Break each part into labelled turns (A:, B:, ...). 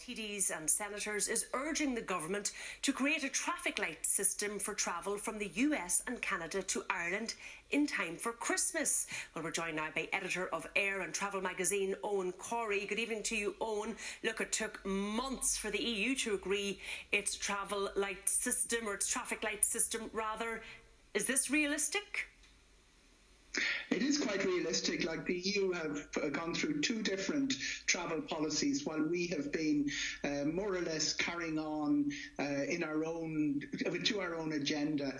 A: TDs and senators is urging the government to create a traffic light system for travel from the US and Canada to Ireland in time for Christmas. Well, we're joined now by editor of Air and Travel magazine, Eoghan Corry. Good evening to you, Eoghan. Look, it took months for the EU to agree its travel light system, or its traffic light system rather. Is this realistic?
B: It is quite realistic. Like, the EU have gone through two different travel policies while we have been more or less carrying on to our own agenda.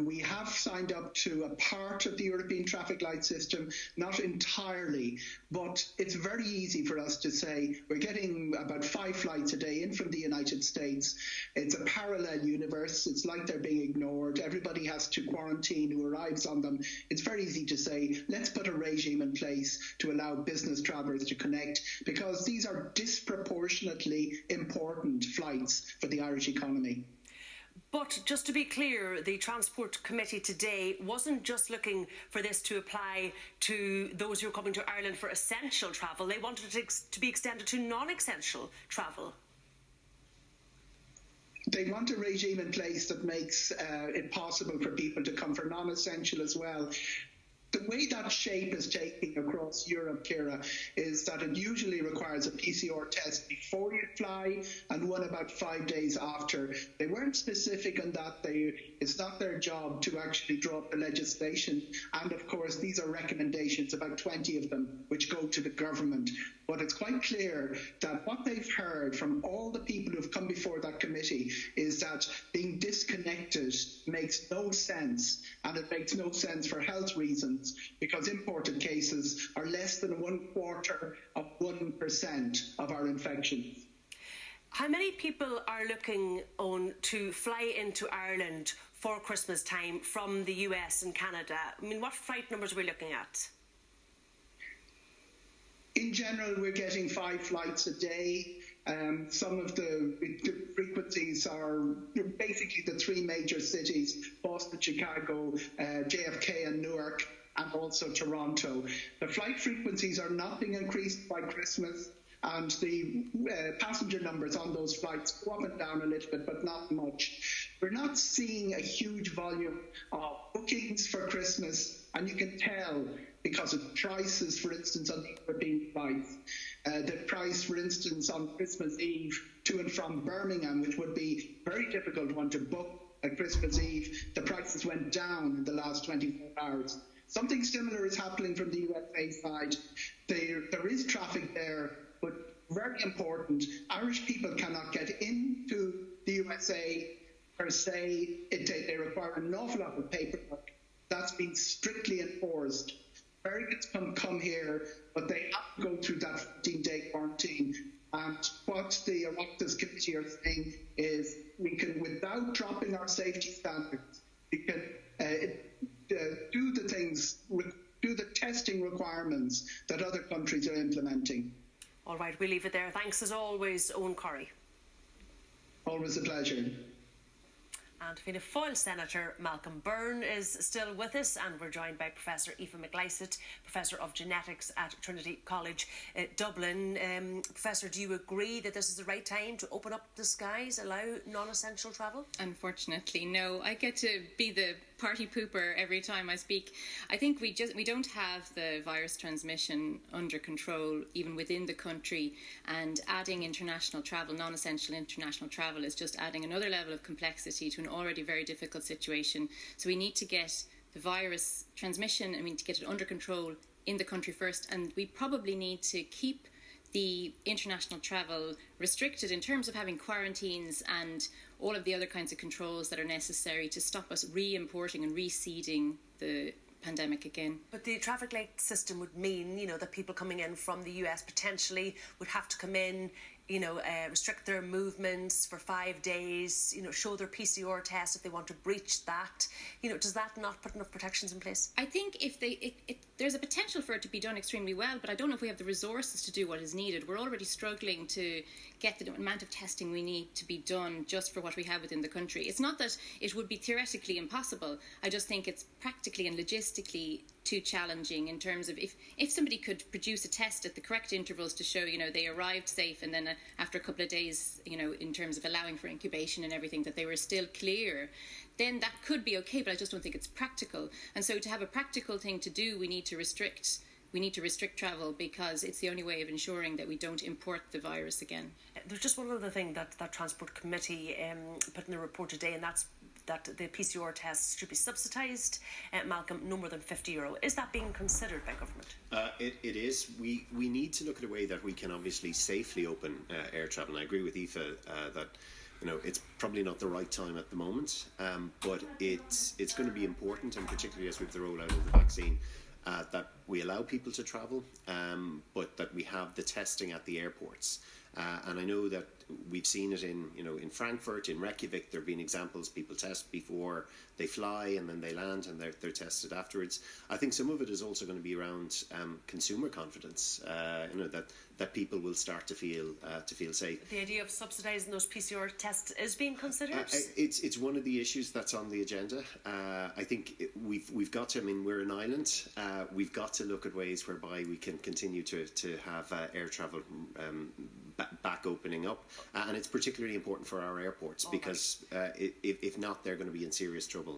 B: We have signed up to a part of the European traffic light system, not entirely, but it's very easy for us to say we're getting about 5 flights a day in from the United States. It's a parallel universe. It's like they're being ignored. Everybody has to quarantine who arrives on them. It's very easy to say, let's put a regime in place to allow business travellers to connect, because these are disproportionately important flights for the Irish economy.
A: But just to be clear, the Transport Committee today wasn't just looking for this to apply to those who are coming to Ireland for essential travel. They wanted it to be extended to non-essential travel.
B: They want a regime in place that makes it possible for people to come for non-essential as well. The way that shape is taking across Europe, Ciara, is that it usually requires a PCR test before you fly and one about 5 days after. They weren't specific on that. It's not their job to actually draw up the legislation. And of course, these are recommendations, about 20 of them, which go to the government. But it's quite clear that what they've heard from all the people who've come before that committee is that being disconnected makes no sense, and it makes no sense for health reasons, because imported cases are less than 1/4% of our infections.
A: How many people are looking on to fly into Ireland for Christmas time from the US and Canada? I mean, what flight numbers are we looking at?
B: In general, we're getting 5 flights a day. Some of the frequencies are basically the 3 major cities: Boston, Chicago, JFK and Newark, and also Toronto. The flight frequencies are not being increased by Christmas, and the passenger numbers on those flights go up and down a little bit, but not much. We're not seeing a huge volume of bookings for Christmas, and you can tell because of prices, for instance, on the European flights. The price, for instance, on Christmas Eve to and from Birmingham, which would be a very difficult one to book at Christmas Eve, the prices went down in the last 24 hours. Something similar is happening from the USA side. There is traffic there, but very important, Irish people cannot get into the USA per se. They require an awful lot of paperwork. That's been strictly enforced. Americans come here, but they have to go through that 14-day quarantine. And what the Oireachtas committee are saying is we can, without dropping our safety standards, we can do the testing requirements that other countries are implementing.
A: All right, we'll leave it there. Thanks as always, Eoghan Corry.
B: Always a pleasure.
A: And Fianna Fáil Senator Malcolm Byrne is still with us, and we're joined by Professor Aoife McLysaght, Professor of Genetics at Trinity College, Dublin. Professor, do you agree that this is the right time to open up the skies, allow non-essential travel?
C: Unfortunately, no. I get to be the party pooper every time I speak. I think we don't have the virus transmission under control even within the country, and adding international travel, non-essential international travel, is just adding another level of complexity to an already very difficult situation. So we need to get the virus transmission, to get it under control in the country first, and we probably need to keep the international travel restricted in terms of having quarantines and all of the other kinds of controls that are necessary to stop us re-importing and reseeding the pandemic again.
A: But the traffic light system would mean, that people coming in from the US potentially would have to come in, restrict their movements for 5 days, show their PCR test if they want to breach that. Does that not put enough protections in place?
C: I think if there's a potential for it to be done extremely well, but I don't know if we have the resources to do what is needed. We're already struggling to get the amount of testing we need to be done just for what we have within the country. It's not that it would be theoretically impossible. I just think it's practically and logistically too challenging in terms of if somebody could produce a test at the correct intervals to show, they arrived safe, and then after a couple of days, in terms of allowing for incubation and everything, that they were still clear, then that could be okay, but I just don't think it's practical. And so to have a practical thing to do, we need to restrict travel, because it's the only way of ensuring that we don't import the virus again.
A: There's just one other thing that Transport Committee put in the report today, and that's that the PCR tests should be subsidised. Malcolm, no more than €50. Is that being considered by government?
D: It is. We need to look at a way that we can obviously safely open air travel. And I agree with Aoife that it's probably not the right time at the moment, but it's going to be important, and particularly as with the rollout of the vaccine, that we allow people to travel, but that we have the testing at the airports. And I know that we've seen it in Frankfurt, in Reykjavik. There have been examples, people test before they fly and then they land and they're tested afterwards. I think some of it is also going to be around consumer confidence, that people will start to feel safe.
A: The idea of subsidising those PCR tests is being considered?
D: It's one of the issues that's on the agenda. I think we've got to, we're an island. We've got to look at ways whereby we can continue to have air travel back opening up, and it's particularly important for our airports, because if not, they're going to be in serious trouble